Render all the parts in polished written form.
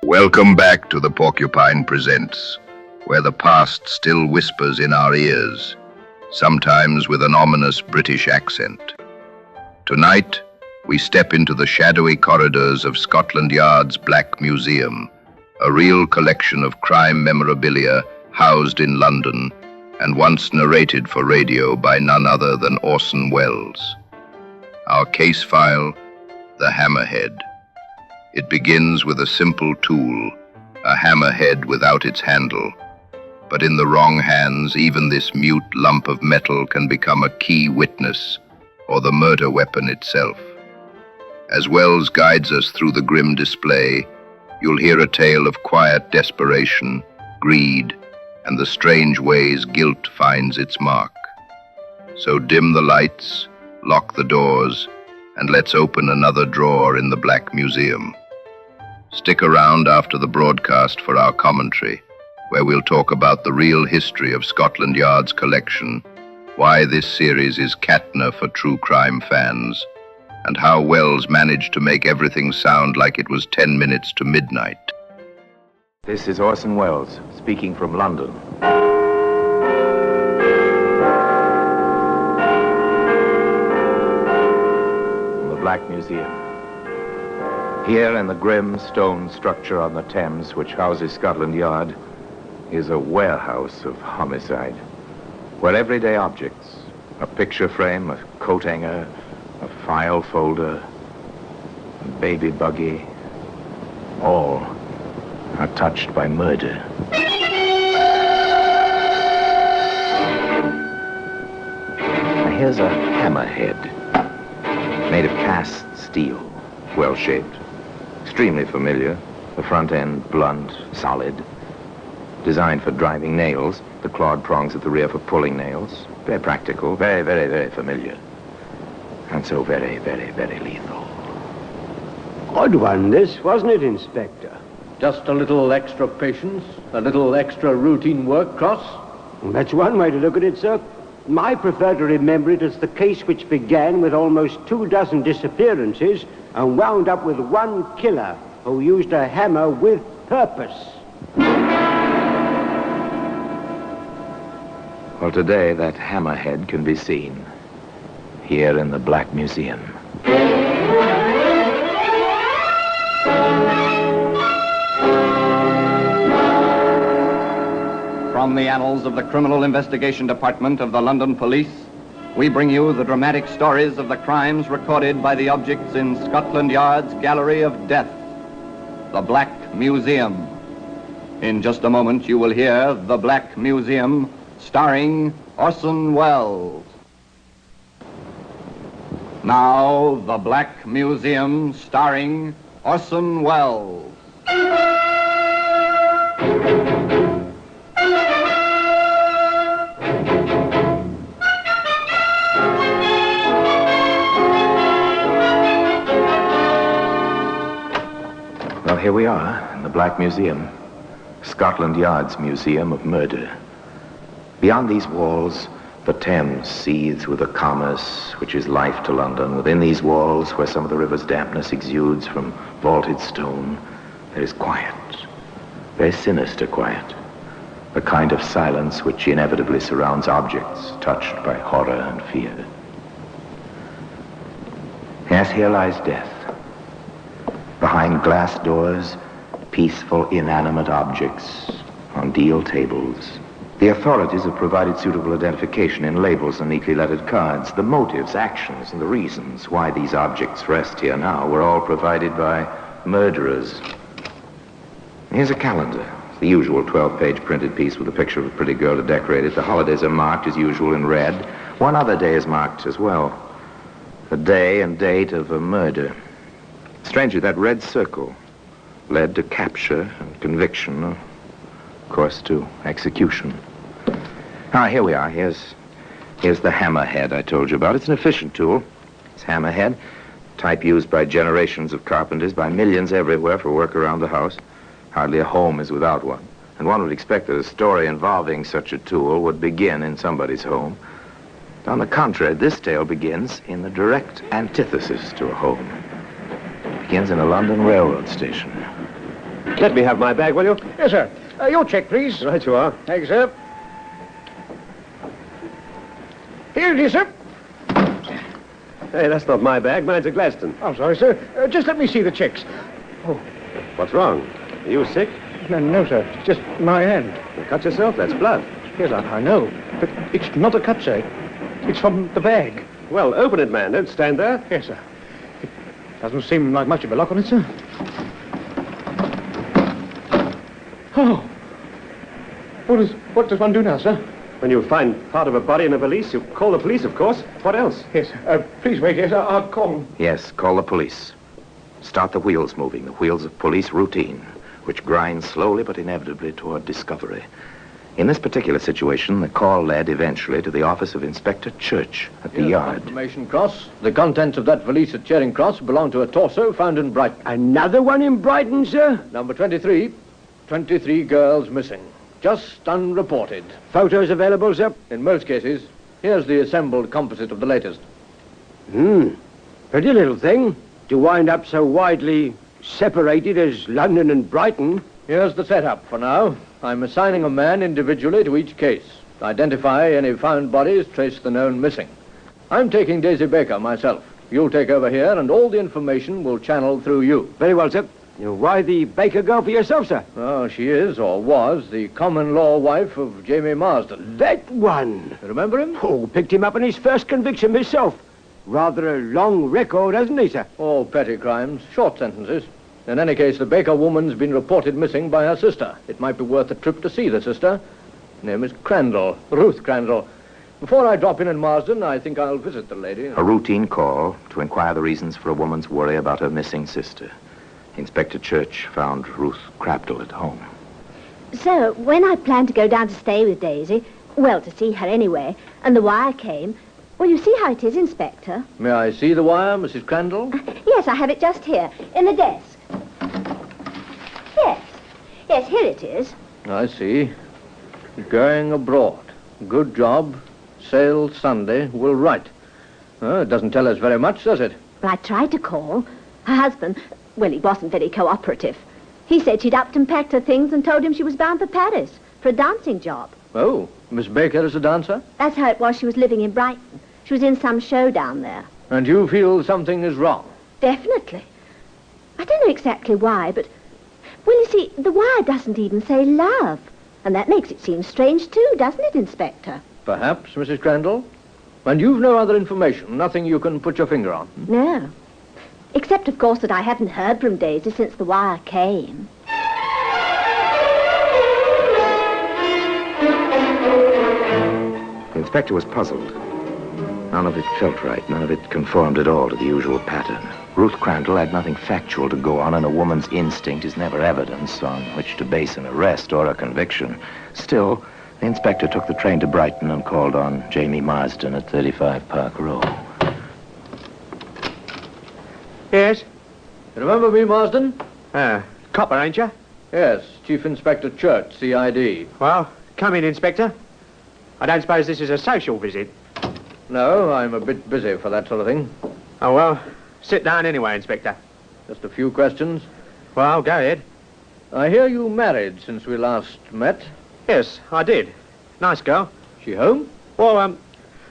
Welcome back to The Porcupine Presents, where the past still whispers in our ears, sometimes with an ominous British accent. Tonight, we step into the shadowy corridors of Scotland Yard's Black Museum, a real collection of crime memorabilia housed in London and once narrated for radio by none other than Orson Welles. Our case file, the Hammerhead. It begins with a simple tool, a hammerhead without its handle. But in the wrong hands, even this mute lump of metal can become a key witness, or the murder weapon itself. As Welles guides us through the grim display, you'll hear a tale of quiet desperation, greed, and the strange ways guilt finds its mark. So dim the lights, lock the doors, and let's open another drawer in the Black Museum. Stick around after the broadcast for our commentary, where we'll talk about the real history of Scotland Yard's collection, why this series is Catna for true crime fans, and how Welles managed to make everything sound like it was 10 minutes to midnight. This is Orson Welles, speaking from London. From the Black Museum. Here in the grim stone structure on the Thames, which houses Scotland Yard, is a warehouse of homicide, where everyday objects, a picture frame, a coat hanger, a file folder, a baby buggy, all are touched by murder. Now here's a hammerhead, made of cast steel, well-shaped, extremely familiar, the front end blunt, solid, designed for driving nails, the clawed prongs at the rear for pulling nails. Very practical, very, very, very familiar. And so very, very, very lethal. Odd one, this, wasn't it, Inspector? Just a little extra patience, a little extra routine work, Cross? Well, that's one way to look at it, sir. I prefer to remember it as the case which began with almost 24 disappearances and wound up with one killer who used a hammer with purpose. Well, today that hammerhead can be seen here in the Black Museum. From the annals of the Criminal Investigation Department of the London Police, we bring you the dramatic stories of the crimes recorded by the objects in Scotland Yard's Gallery of Death, the Black Museum. In just a moment, you will hear The Black Museum, starring Orson Welles. Now, The Black Museum, starring Orson Welles. Well, here we are in the Black Museum, Scotland Yard's Museum of Murder. Beyond these walls, the Thames seethes with a commerce which is life to London. Within these walls, where some of the river's dampness exudes from vaulted stone, there is quiet, very sinister quiet, the kind of silence which inevitably surrounds objects touched by horror and fear. Yes, here lies death. Behind glass doors, peaceful, inanimate objects on deal tables. The authorities have provided suitable identification in labels and neatly lettered cards. The motives, actions, and the reasons why these objects rest here now were all provided by murderers. Here's a calendar, the usual 12-page printed piece with a picture of a pretty girl to decorate it. The holidays are marked as usual in red. One other day is marked as well, the day and date of a murder. Strangely, that red circle led to capture and conviction, of course, to execution. Here we are. Here's the hammerhead I told you about. It's an efficient tool. It's hammerhead, type used by generations of carpenters, by millions everywhere for work around the house. Hardly a home is without one. And one would expect that a story involving such a tool would begin in somebody's home. On the contrary, this tale begins in the direct antithesis to a home. It begins in a London railroad station. Let me have my bag, will you? Yes, sir. Your check, please. Right you are. Thank you, sir. Here it is, sir. Hey, that's not my bag. Mine's a Gladstone. I'm sorry, sir. Just let me see the checks. What's wrong? Are you sick? No, sir. It's just my hand. You cut yourself? That's blood. Yes, I know. But it's not a cut, sir. It's from the bag. Well, open it, man. Don't stand there. Yes, sir. It doesn't seem like much of a lock on it, sir. Oh. What does one do now, sir? When you find part of a body in a valise, you call the police, of course. What else? Yes, please wait. Yes, I'll call them. Yes, call the police. Start the wheels moving, the wheels of police routine, which grind slowly but inevitably toward discovery. In this particular situation, the call led eventually to the office of Inspector Church at the yard. Information cross. The contents of that valise at Charing Cross belong to a torso found in Brighton. Another one in Brighton, sir? Number 23. 23 girls missing. Just unreported. Photos available, sir? In most cases. Here's the assembled composite of the latest. Pretty little thing to wind up so widely separated as London and Brighton. Here's the setup for now. I'm assigning a man individually to each case. Identify any found bodies, trace the known missing. I'm taking Daisy Baker myself. You'll take over here, and all the information will channel through you. Very well, sir. Why the Baker girl for yourself, sir? Oh, she is, or was, the common-law wife of Jamie Marsden. That one. Remember him? Oh, picked him up in his first conviction myself. Rather a long record, hasn't he, sir? All petty crimes, short sentences. In any case, the Baker woman's been reported missing by her sister. It might be worth a trip to see the sister. Her name is Crandall, Ruth Crandall. Before I drop in Marsden, I think I'll visit the lady. A routine call to inquire the reasons for a woman's worry about her missing sister. Inspector Church found Ruth Crandall at home. So, when I planned to go down to stay with Daisy, well, to see her anyway, and the wire came, well, you see how it is, Inspector. May I see the wire, Mrs. Crandall? Yes, I have it just here, in the desk. Yes, here it is. I see. Going abroad. Good job. Sail Sunday. Will write. It doesn't tell us very much, does it? Well, I tried to call. Her husband, well, he wasn't very cooperative. He said she'd upped and packed her things and told him she was bound for Paris for a dancing job. Oh, Miss Baker is a dancer? That's how it was she was living in Brighton. She was in some show down there. And you feel something is wrong? Definitely. I don't know exactly why, but... Well, you see, the wire doesn't even say love. And that makes it seem strange, too, doesn't it, Inspector? Perhaps, Mrs. Crandall. And you've no other information, nothing you can put your finger on? No. Except, of course, that I haven't heard from Daisy since the wire came. The inspector was puzzled. None of it felt right. None of it conformed at all to the usual pattern. Ruth Crandall had nothing factual to go on, and a woman's instinct is never evidence on which to base an arrest or a conviction. Still, the inspector took the train to Brighton and called on Jamie Marsden at 35 Park Row. Yes? You remember me, Marsden? Copper, ain't you? Yes, Chief Inspector Church, CID. Well, come in, Inspector. I don't suppose this is a social visit. No, I'm a bit busy for that sort of thing. Oh, well, sit down anyway, Inspector. Just a few questions. Well, go ahead. I hear you married since we last met. Yes, I did. Nice girl. She home? Well,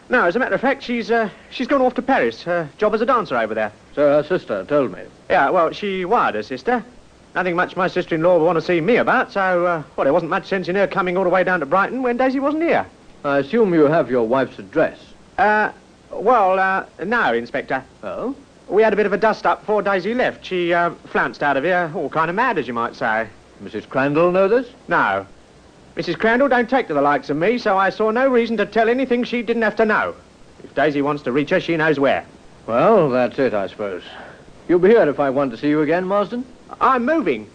no, as a matter of fact, she's gone off to Paris. Her job as a dancer over there. So her sister told me. Yeah, well, she wired her sister. Nothing much my sister-in-law would want to see me about, so, well, there wasn't much sense in her coming all the way down to Brighton when Daisy wasn't here. I assume you have your wife's address. No, Inspector. Oh? We had a bit of a dust-up before Daisy left. She, flounced out of here, all kind of mad, as you might say. Mrs. Crandall know this? No. Mrs. Crandall don't take to the likes of me, so I saw no reason to tell anything she didn't have to know. If Daisy wants to reach her, she knows where. Well, that's it, I suppose. You'll be here if I want to see you again, Marsden? I'm moving.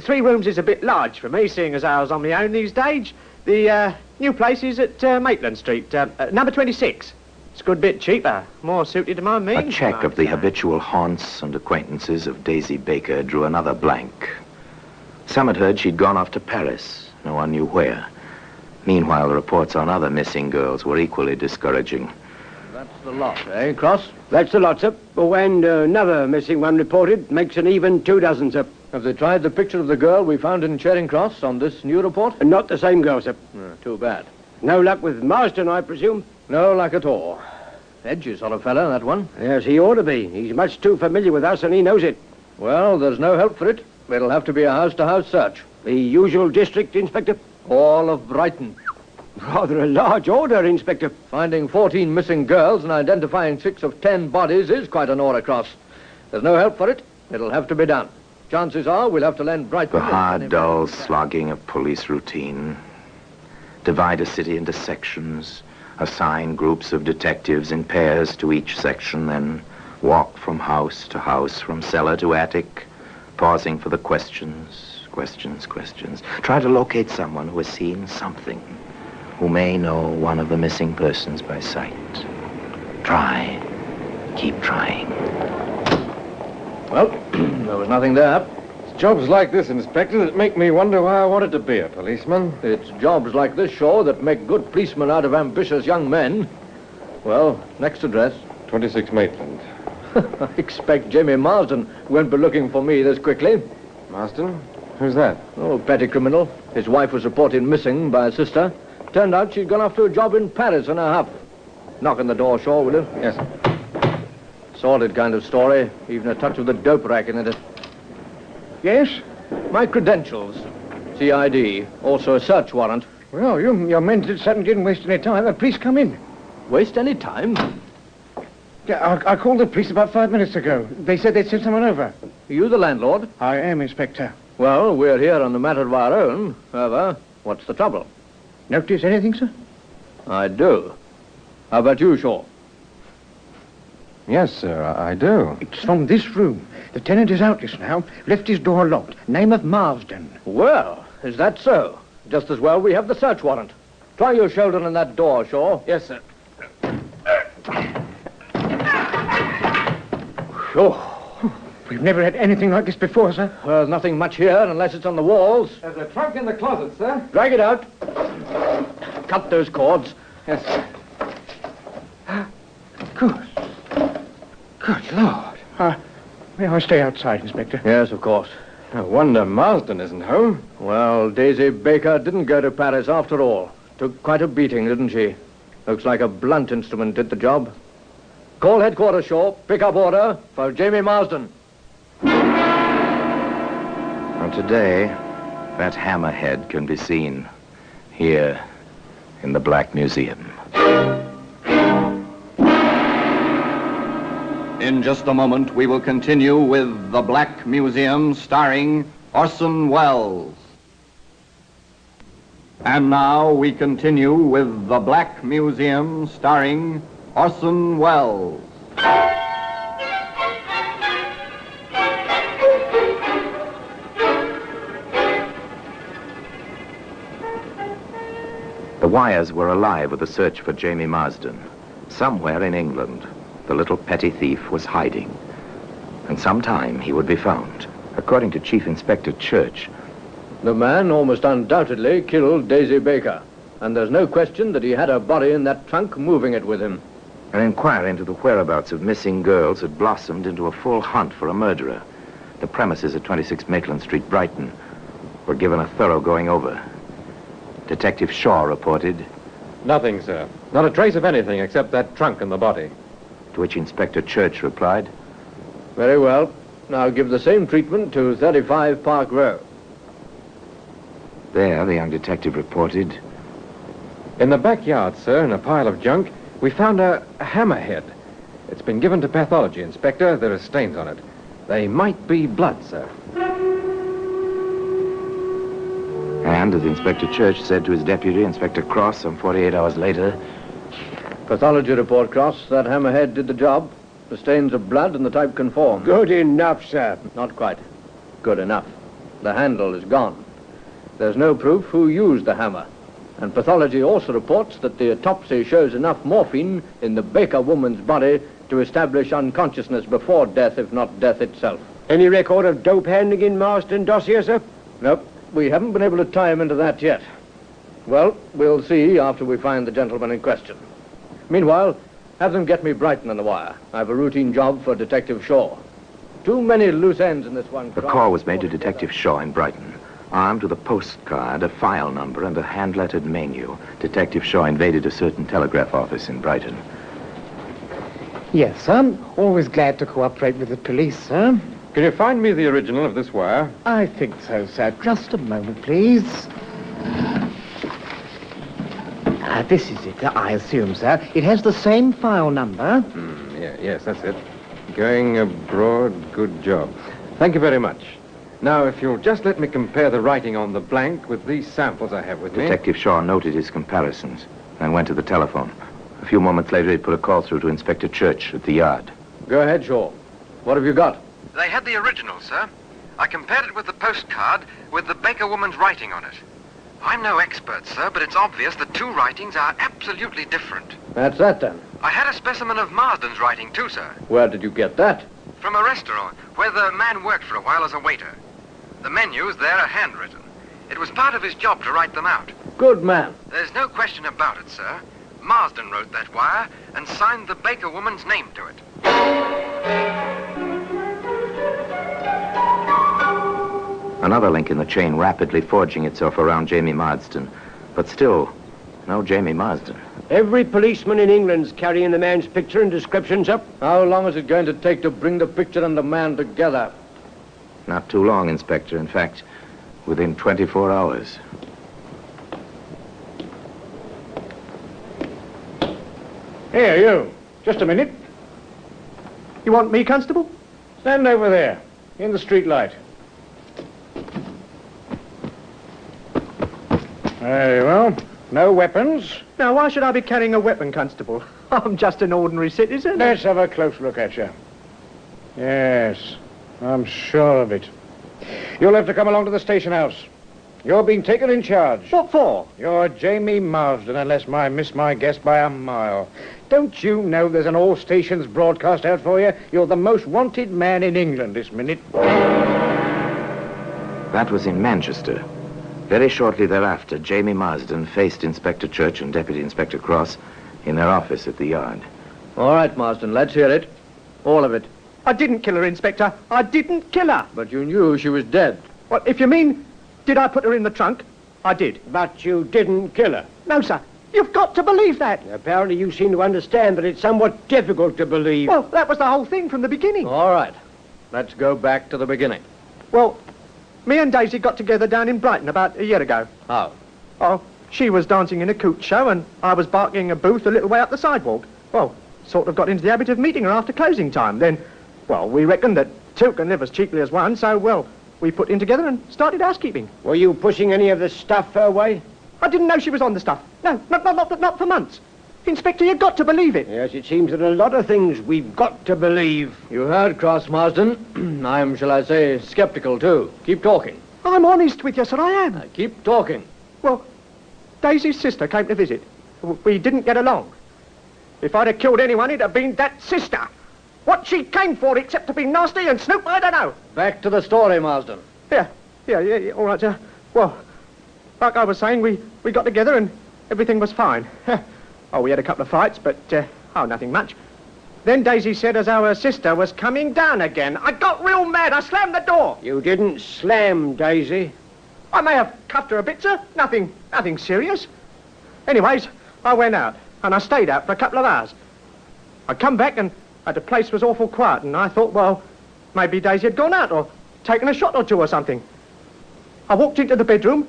3 rooms is a bit large for me, seeing as I was on my own these days. The, new place is at, Maitland Street, number 26. It's a good bit cheaper, more suited to my means. A check of the habitual haunts and acquaintances of Daisy Baker drew another blank. Some had heard she'd gone off to Paris. No one knew where. Meanwhile, the reports on other missing girls were equally discouraging. That's the lot, eh, Cross? That's the lot, sir. And another missing one reported makes an even 2 dozen, sir. Have they tried the picture of the girl we found in Charing Cross on this new report? Not the same girl, sir. Too bad. No luck with Marsden, I presume? No luck at all. Edgy sort of fella, that one. Yes, he ought to be. He's much too familiar with us, and he knows it. Well, there's no help for it. It'll have to be a house-to-house search. The usual district, Inspector? All of Brighton. Rather a large order, Inspector. Finding 14 missing girls and identifying 6 of 10 bodies is quite an order cross. There's no help for it. It'll have to be done. Chances are we'll have to lend Brighton... The hard, dull slogging of police routine. Divide a city into sections. Assign groups of detectives in pairs to each section, then walk from house to house, from cellar to attic, pausing for the questions. Try to locate someone who has seen something, who may know one of the missing persons by sight. Try. Keep trying. Well, there was nothing there. It's jobs like this, Inspector, that make me wonder why I wanted to be a policeman. It's jobs like this, Shaw, that make good policemen out of ambitious young men. Well, next address. 26 Maitland. I expect Jamie Marsden won't be looking for me this quickly. Marsden? Who's that? Oh, petty criminal. His wife was reported missing by her sister. Turned out she'd gone off to a job in Paris in a huff. Knock on the door, Shaw, will you? Yes. Sordid kind of story. Even a touch of the dope racket in it. Yes? My credentials. CID. Also a search warrant. Well, your men certainly didn't waste any time. Please come in. Waste any time? Yeah, I called the police about 5 minutes ago. They said they'd send someone over. Are you the landlord? I am, Inspector. Well, we're here on a matter of our own. However, what's the trouble? Notice anything, sir? I do. How about you, Shaw? Yes, sir, I do. It's from this room. The tenant is out just now. Left his door locked. Name of Marsden. Well, is that so? Just as well we have the search warrant. Try your shoulder on that door, Shaw. Yes, sir. Oh, we've never had anything like this before, sir. Well, nothing much here unless it's on the walls. There's a trunk in the closet, sir. Drag it out. Cut those cords. Yes, sir. Good Lord. May I stay outside, Inspector? Yes, of course. No wonder Marsden isn't home. Well, Daisy Baker didn't go to Paris after all. Took quite a beating, didn't she? Looks like a blunt instrument did the job. Call headquarters, Shaw. Pick up order for Jamie Marsden. And today, that hammerhead can be seen here in the Black Museum. In just a moment, we will continue with The Black Museum, starring Orson Welles. And now we continue with The Black Museum, starring Orson Welles. The wires were alive with a search for Jamie Marsden. Somewhere in England, the little petty thief was hiding. And sometime he would be found. According to Chief Inspector Church, The man almost undoubtedly killed Daisy Baker. And there's no question that he had her body in that trunk, moving it with him. an inquiry into the whereabouts of missing girls had blossomed into a full hunt for a murderer. The premises at 26 Maitland Street, Brighton, were given a thorough going over. Detective Shaw reported, Nothing, sir. Not a trace of anything except that trunk and the body. to which Inspector Church replied, Very well. Now give the same treatment to 35 Park Row. There, the young detective reported, In the backyard, sir, in a pile of junk, we found a hammerhead. It's been given to pathology, Inspector. There are stains on it. They might be blood, sir. and as Inspector Church said to his deputy, Inspector Cross, some 48 hours later, Pathology report, Cross. That hammerhead did the job. The stains of blood and the type conform. Good enough, sir. Not quite. Good enough. The handle is gone. There's no proof who used the hammer. And pathology also reports that the autopsy shows enough morphine in the Baker woman's body to establish unconsciousness before death, if not death itself. Any record of dope handling in Marsden dossier, sir? Nope. We haven't been able to tie him into that yet. Well, we'll see after we find the gentleman in question. Meanwhile, have them get me Brighton on the wire. I have a routine job for Detective Shaw. Too many loose ends in this one. The call was made to Detective Shaw in Brighton. Armed with a postcard, a file number, and a hand-lettered menu, Detective Shaw invaded a certain telegraph office in Brighton. Yes, I'm always glad to cooperate with the police, sir. Can you find me the original of this wire? I think so, sir. Just a moment, please. This is it, I assume, sir. It has the same file number. Yes, that's it. Going abroad, good job. Thank you very much. Now, if you'll just let me compare the writing on the blank with these samples I have with me. Detective Shaw noted his comparisons and went to the telephone. A few moments later, he put a call through to Inspector Church at the yard. Go ahead, Shaw. What have you got? They had the original, sir. I compared it with the postcard with the Baker woman's writing on it. I'm no expert, sir, but it's obvious the two writings are absolutely different. That's that, then. I had a specimen of Marsden's writing, too, sir. Where did you get that? From a restaurant where the man worked for a while as a waiter. The menus there are handwritten. It was part of his job to write them out. Good man. There's no question about it, sir. Marsden wrote that wire and signed the Baker woman's name to it. Another link in the chain rapidly forging itself around Jamie Marsden. But still, no Jamie Marsden. Every policeman in England's carrying the man's picture and descriptions up. How long is it going to take to bring the picture and the man together? Not too long, Inspector. In fact, within 24 hours. Here, you. Just a minute. You want me, Constable? Stand over there, in the street light. Very well. No weapons. Now, why should I be carrying a weapon, Constable? I'm just an ordinary citizen. Let's have a close look at you. Yes, I'm sure of it. You'll have to come along to the station house. You're being taken in charge. What for? You're Jamie Marsden, unless I miss my guess by a mile. Don't you know there's an all stations broadcast out for you? You're the most wanted man in England this minute. That was in Manchester. Very shortly thereafter, Jamie Marsden faced Inspector Church and Deputy Inspector Cross in their office at the yard. All right, Marsden, let's hear it. All of it. I didn't kill her, Inspector. I didn't kill her. But you knew she was dead. Well, if you mean, did I put her in the trunk? I did. But you didn't kill her. No, sir. You've got to believe that. Apparently you seem to understand that it's somewhat difficult to believe. Well, that was the whole thing from the beginning. All right. Let's go back to the beginning. Well, me and Daisy got together down in Brighton about a year ago. How? Oh, she was dancing in a coot show and I was barking a booth a little way up the sidewalk. Well, sort of got into the habit of meeting her after closing time. Then, well, we reckoned that two can live as cheaply as one, so, well, we put in together and started housekeeping. Were you pushing any of the stuff her way? I didn't know she was on the stuff. No, not for months. Inspector, you've got to believe it. Yes, it seems that a lot of things we've got to believe. You heard, Cross, Marsden. I'm, shall I say, skeptical, too. Keep talking. I'm honest with you, sir, I am. Keep talking. Well, Daisy's sister came to visit. We didn't get along. If I'd have killed anyone, it'd have been that sister. What she came for except to be nasty and snoop, I don't know. Back to the story, Marsden. Yeah, all right, sir. Well, like I was saying, we got together and everything was fine. Oh, we had a couple of fights, but, nothing much. Then Daisy said as our sister was coming down again. I got real mad. I slammed the door. You didn't slam Daisy. I may have cuffed her a bit, sir. Nothing serious. Anyways, I went out, and I stayed out for a couple of hours. I come back, and the place was awful quiet, and I thought, well, maybe Daisy had gone out or taken a shot or two or something. I walked into the bedroom.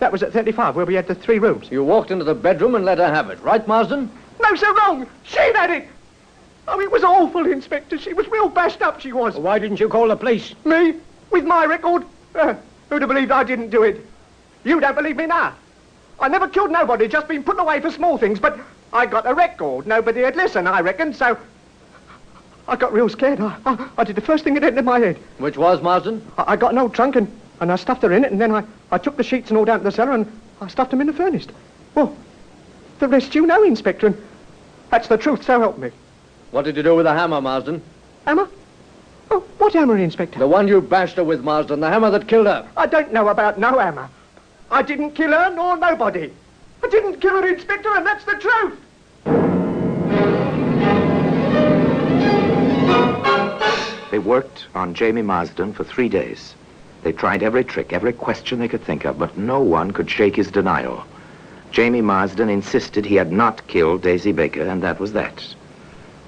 That was at 35, where we had the 3 rooms. You walked into the bedroom and let her have it, right, Marsden? No, sir, wrong. She'd had it. Oh, it was awful, Inspector. She was real bashed up, she was. Why didn't you call the police? Me? With my record? Who'd have believed I didn't do it? You don't believe me now. I never killed nobody, just been put away for small things, but I got a record. Nobody'd listen, I reckon, so I got real scared. I did the first thing that entered my head. Which was, Marsden? I got an old trunk and I stuffed her in it, and then I took the sheets and all down to the cellar and I stuffed them in the furnace. Well, the rest you know, Inspector, and that's the truth, so help me. What did you do with the hammer, Marsden? Hammer? Oh, what hammer, Inspector? The one you bashed her with, Marsden, the hammer that killed her. I don't know about no hammer. I didn't kill her nor nobody. I didn't kill her, Inspector, and that's the truth. They worked on Jamie Marsden for 3 days. They tried every trick, every question they could think of, but no one could shake his denial. Jamie Marsden insisted he had not killed Daisy Baker, and that was that.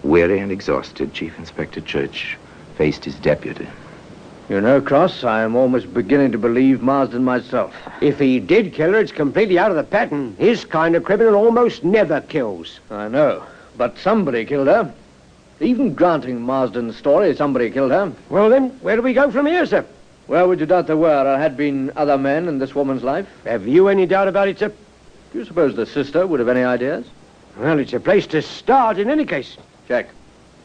Weary and exhausted, Chief Inspector Church faced his deputy. You know, Cross, I am almost beginning to believe Marsden myself. If he did kill her, it's completely out of the pattern. His kind of criminal almost never kills. I know, but somebody killed her. Even granting Marsden's story, somebody killed her. Well, then, where do we go from here, sir? Where would you doubt there were or had been other men in this woman's life? Have you any doubt about it, sir? Do you suppose the sister would have any ideas? Well, it's a place to start in any case. Check.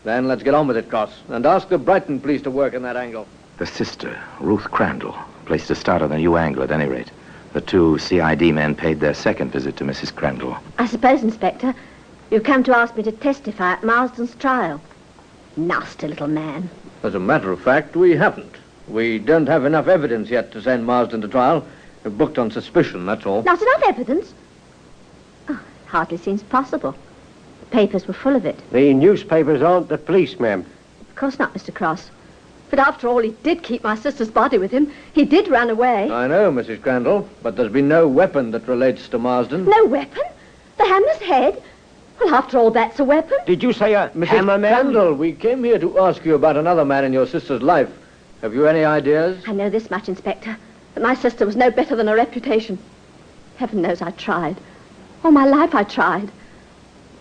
Then let's get on with it, Cross, and ask the Brighton police to work in that angle. The sister, Ruth Crandall, place to start on a new angle at any rate. The 2 CID men paid their second visit to Mrs. Crandall. I suppose, Inspector, you've come to ask me to testify at Marsden's trial. Nasty little man. As a matter of fact, we haven't. We don't have enough evidence yet to send Marsden to trial. We're booked on suspicion, that's all. Not enough evidence? Oh, it hardly seems possible. The papers were full of it. The newspapers aren't the police, ma'am. Of course not, Mr. Cross. But after all, he did keep my sister's body with him. He did run away. I know, Mrs. Crandall, but there's been no weapon that relates to Marsden. No weapon? The hammer's head? Well, after all, that's a weapon. Did you say a Mrs. hammer man? Crandall, we came here to ask you about another man in your sister's life. Have you any ideas? I know this much, Inspector, that my sister was no better than her reputation. Heaven knows I tried. All my life I tried.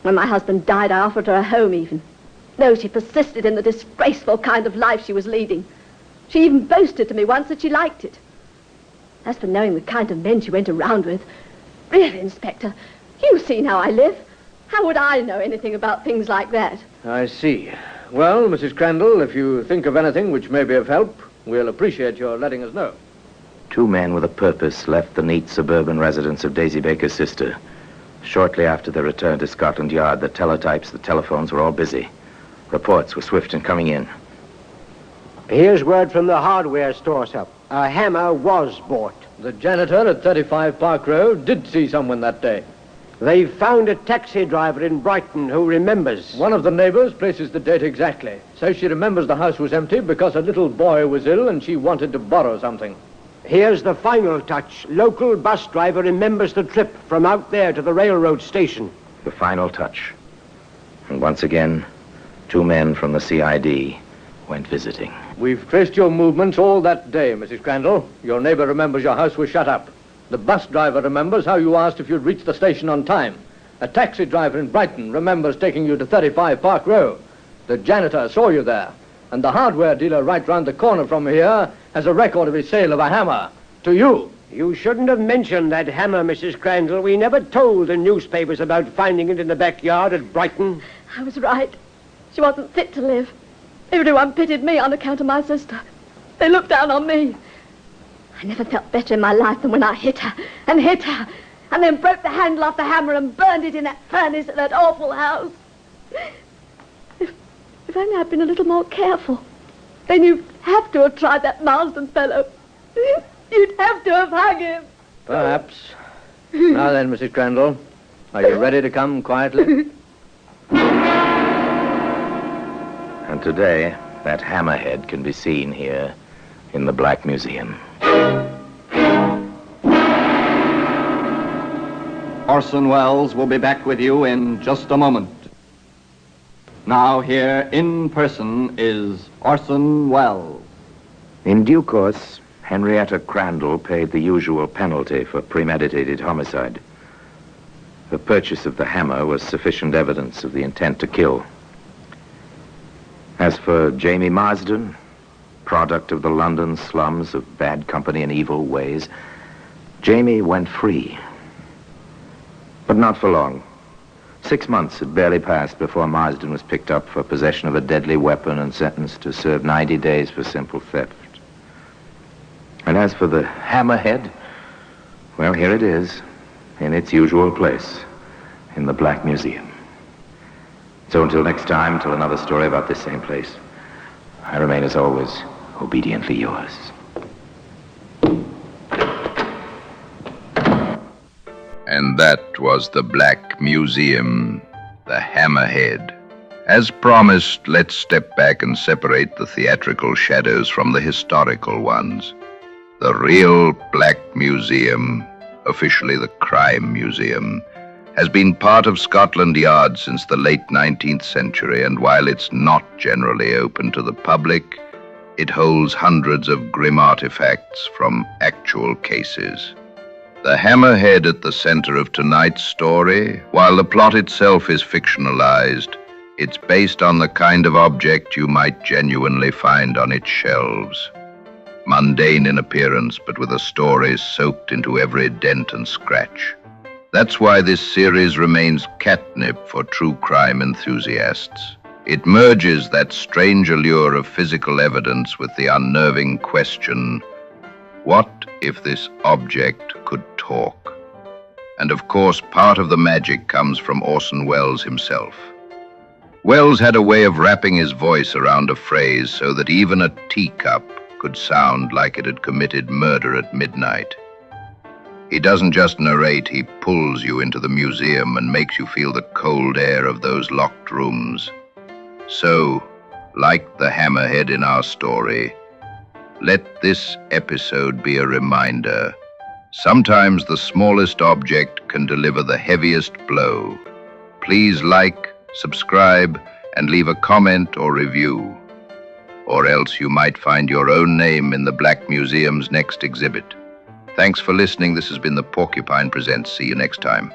When my husband died, I offered her a home even. No, she persisted in the disgraceful kind of life she was leading. She even boasted to me once that she liked it. As for knowing the kind of men she went around with, really, Inspector, you've seen how I live. How would I know anything about things like that? I see. Well, Mrs. Crandall, if you think of anything which may be of help, we'll appreciate your letting us know. 2 men with a purpose left the neat suburban residence of Daisy Baker's sister. Shortly after their return to Scotland Yard, the teletypes, the telephones were all busy. Reports were swift in coming in. Here's word from the hardware store, sir. A hammer was bought. The janitor at 35 Park Road did see someone that day. They found a taxi driver in Brighton who remembers. One of the neighbors places the date exactly. Says she remembers the house was empty because a little boy was ill and she wanted to borrow something. Here's the final touch. Local bus driver remembers the trip from out there to the railroad station. The final touch. And once again, 2 men from the CID went visiting. We've traced your movements all that day, Mrs. Crandall. Your neighbor remembers your house was shut up. The bus driver remembers how you asked if you'd reach the station on time. A taxi driver in Brighton remembers taking you to 35 Park Road. The janitor saw you there. And the hardware dealer right round the corner from here has a record of his sale of a hammer. To you. You shouldn't have mentioned that hammer, Mrs. Crandall. We never told the newspapers about finding it in the backyard at Brighton. I was right. She wasn't fit to live. Everyone pitied me on account of my sister. They looked down on me. I never felt better in my life than when I hit her, and then broke the handle off the hammer and burned it in that furnace at that awful house. If only I'd been a little more careful. Then you'd have to have tried that Marsden fellow. You'd have to have hung him. Perhaps. Now then, Mrs. Crandall, are you ready to come quietly? And today, that hammerhead can be seen here in the Black Museum. Orson Welles will be back with you in just a moment. Now here in person is Orson Welles. In due course, Henrietta Crandall paid the usual penalty for premeditated homicide. The purchase of the hammer was sufficient evidence of the intent to kill. As for Jamie Marsden, product of the London slums of bad company and evil ways, Jamie went free. But not for long. 6 months had barely passed before Marsden was picked up for possession of a deadly weapon and sentenced to serve 90 days for simple theft. And as for the hammerhead, well, here it is, in its usual place, in the Black Museum. So until next time, till another story about this same place, I remain as always, obediently yours. And that was the Black Museum, the Hammerhead, As promised, let's step back and separate the theatrical shadows from the historical ones. The real Black Museum, officially the Crime Museum, has been part of Scotland Yard since the late 19th century, and while it's not generally open to the public, it holds hundreds of grim artifacts from actual cases. The Hammerhead at the center of tonight's story, while the plot itself is fictionalized, it's based on the kind of object you might genuinely find on its shelves. Mundane in appearance, but with a story soaked into every dent and scratch. That's why this series remains catnip for true crime enthusiasts. It merges that strange allure of physical evidence with the unnerving question, what if this object could talk? And of course, part of the magic comes from Orson Welles himself. Welles had a way of wrapping his voice around a phrase so that even a teacup could sound like it had committed murder at midnight. He doesn't just narrate, he pulls you into the museum and makes you feel the cold air of those locked rooms. So, like the Hammerhead in our story, let this episode be a reminder. Sometimes the smallest object can deliver the heaviest blow. Please like, subscribe, and leave a comment or review. Or else you might find your own name in the Black Museum's next exhibit. Thanks for listening. This has been the Porcupine Presents. See you next time.